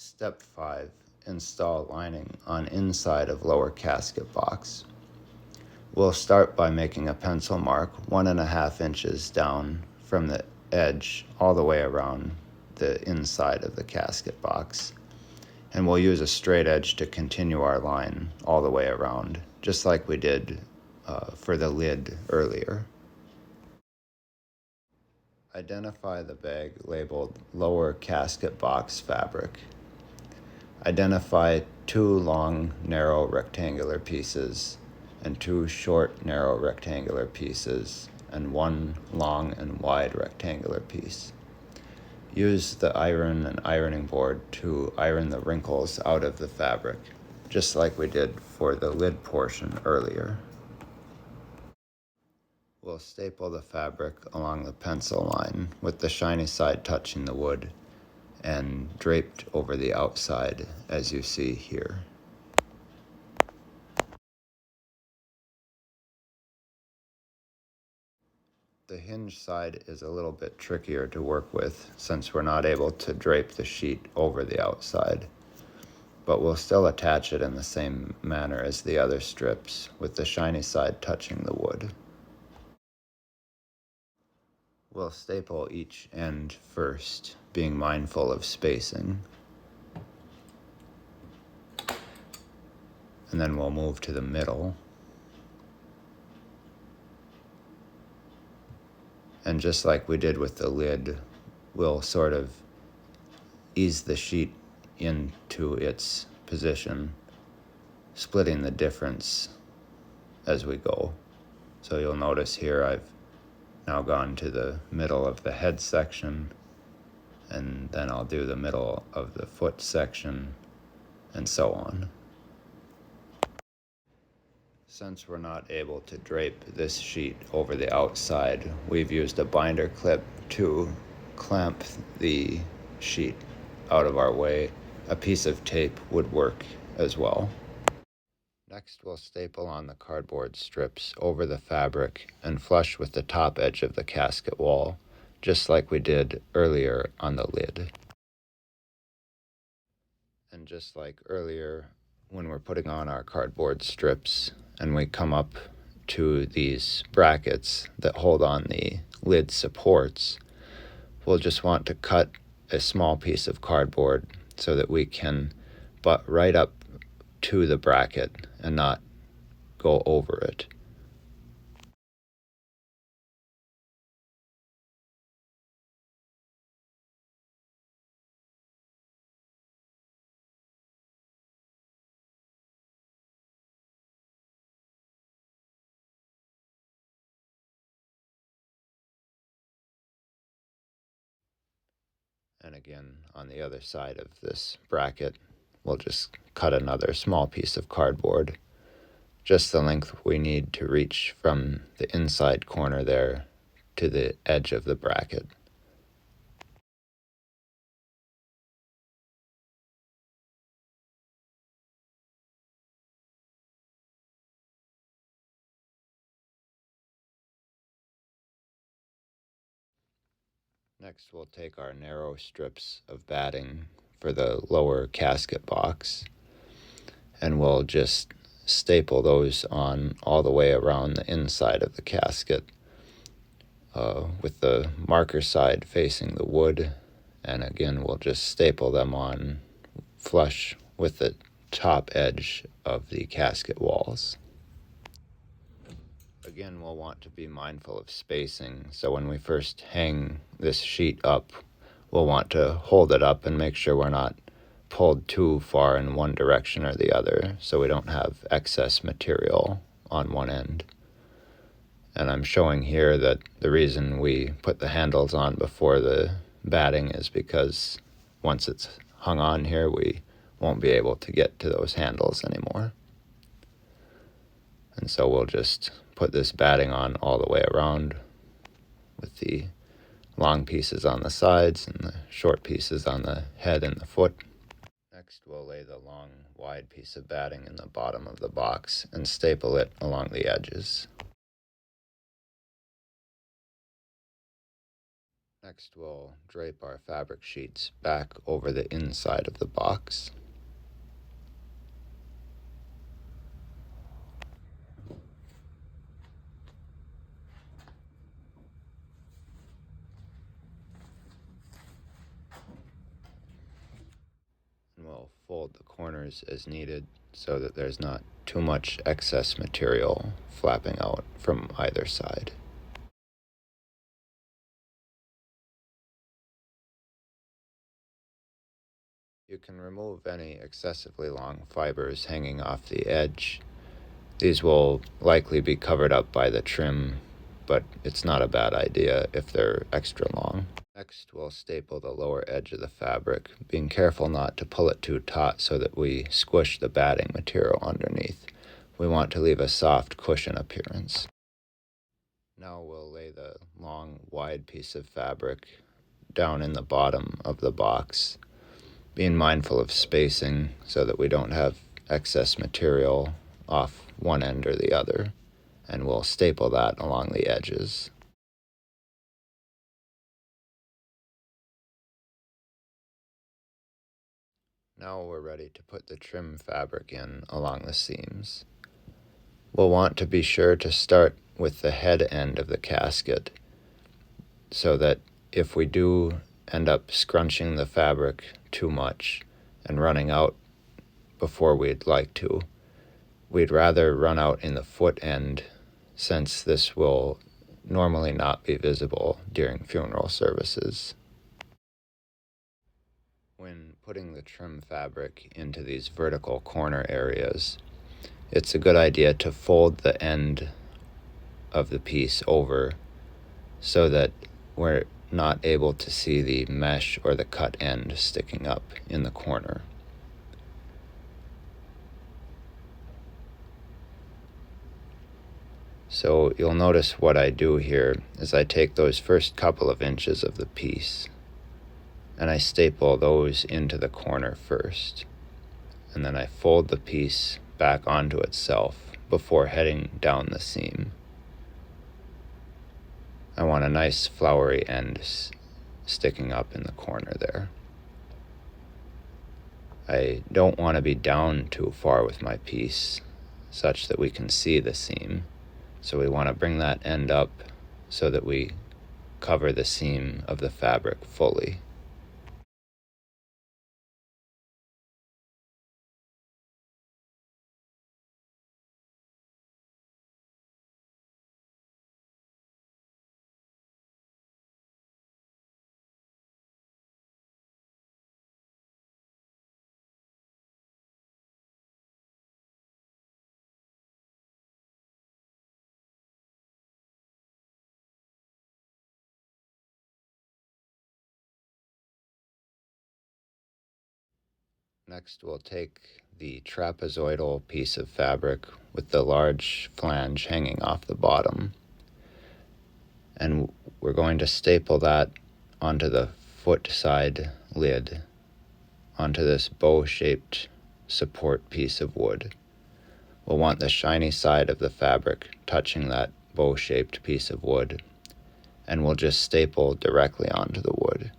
Step 5. Install lining on inside of lower casket box. We'll start by making a pencil mark 1.5 inches down from the edge all the way around the inside of the casket box. And we'll use a straight edge to continue our line all the way around, just like we did for the lid earlier. Identify the bag labeled lower casket box fabric. Identify 2 long, narrow rectangular pieces and 2 short, narrow rectangular pieces and 1 long and wide rectangular piece. Use the iron and ironing board to iron the wrinkles out of the fabric, just like we did for the lid portion earlier. We'll staple the fabric along the pencil line with the shiny side touching the wood and draped over the outside, as you see here. The hinge side is a little bit trickier to work with since we're not able to drape the sheet over the outside, but we'll still attach it in the same manner as the other strips, with the shiny side touching the wood. We'll staple each end first, being mindful of spacing. And then we'll move to the middle. And just like we did with the lid, we'll sort of ease the sheet into its position, splitting the difference as we go. So you'll notice here I've now gone to the middle of the head section, and then I'll do the middle of the foot section, and so on. Since we're not able to drape this sheet over the outside, we've used a binder clip to clamp the sheet out of our way. A piece of tape would work as well. Next, we'll staple on the cardboard strips over the fabric and flush with the top edge of the casket wall, just like we did earlier on the lid. And just like earlier, when we're putting on our cardboard strips and we come up to these brackets that hold on the lid supports, we'll just want to cut a small piece of cardboard so that we can butt right up to the bracket and not go over it. And again, on the other side of this bracket, we'll just cut another small piece of cardboard, just the length we need to reach from the inside corner there to the edge of the bracket. Next, we'll take our narrow strips of batting for the lower casket box, and we'll just staple those on all the way around the inside of the casket, with the marker side facing the wood. And again, we'll just staple them on flush with the top edge of the casket walls. Again, we'll want to be mindful of spacing, so when we first hang this sheet up, we'll want to hold it up and make sure we're not pulled too far in one direction or the other, so we don't have excess material on one end. And I'm showing here that the reason we put the handles on before the batting is because once it's hung on here, we won't be able to get to those handles anymore. And so we'll just put this batting on all the way around with the long pieces on the sides and the short pieces on the head and the foot. Next, we'll lay the long, wide piece of batting in the bottom of the box and staple it along the edges. Next, we'll drape our fabric sheets back over the inside of the box. And we'll fold the corners as needed so that there's not too much excess material flapping out from either side. You can remove any excessively long fibers hanging off the edge. These will likely be covered up by the trim, but it's not a bad idea if they're extra long. Next, we'll staple the lower edge of the fabric, being careful not to pull it too taut so that we squish the batting material underneath. We want to leave a soft cushion appearance. Now we'll lay the long, wide piece of fabric down in the bottom of the box, being mindful of spacing so that we don't have excess material off one end or the other, and we'll staple that along the edges. Now we're ready to put the trim fabric in along the seams. We'll want to be sure to start with the head end of the casket so that if we do end up scrunching the fabric too much and running out before we'd like to, we'd rather run out in the foot end, since this will normally not be visible during funeral services. When putting the trim fabric into these vertical corner areas, it's a good idea to fold the end of the piece over so that we're not able to see the mesh or the cut end sticking up in the corner. So you'll notice what I do here is I take those first couple of inches of the piece and I staple those into the corner first, and then I fold the piece back onto itself before heading down the seam. I want a nice flowery end sticking up in the corner there. I don't want to be down too far with my piece such that we can see the seam, so we want to bring that end up so that we cover the seam of the fabric fully. Next, we'll take the trapezoidal piece of fabric with the large flange hanging off the bottom, and we're going to staple that onto the foot side lid, onto this bow-shaped support piece of wood. We'll want the shiny side of the fabric touching that bow-shaped piece of wood, and we'll just staple directly onto the wood.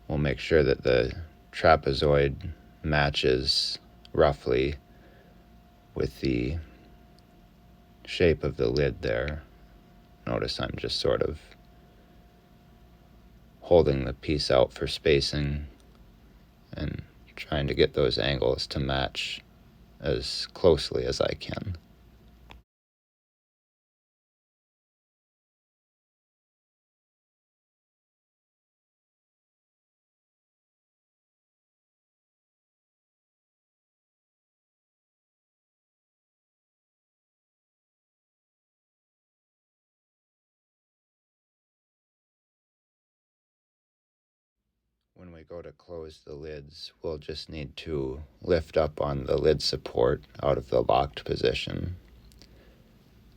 We'll make sure that the trapezoid matches roughly with the shape of the lid there. Notice I'm just sort of holding the piece out for spacing and trying to get those angles to match as closely as I can. When we go to close the lids, we'll just need to lift up on the lid support out of the locked position,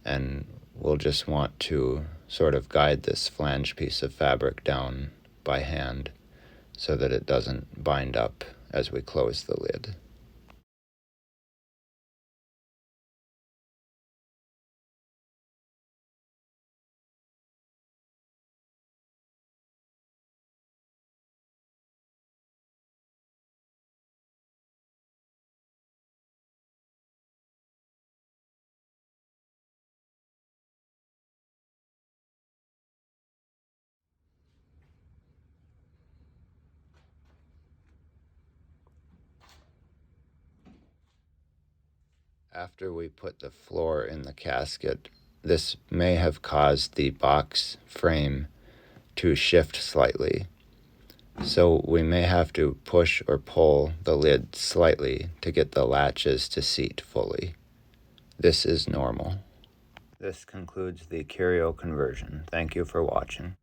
and we'll just want to sort of guide this flange piece of fabric down by hand so that it doesn't bind up as we close the lid. After we put the floor in the casket, this may have caused the box frame to shift slightly. So we may have to push or pull the lid slightly to get the latches to seat fully. This is normal. This concludes the curio conversion. Thank you for watching.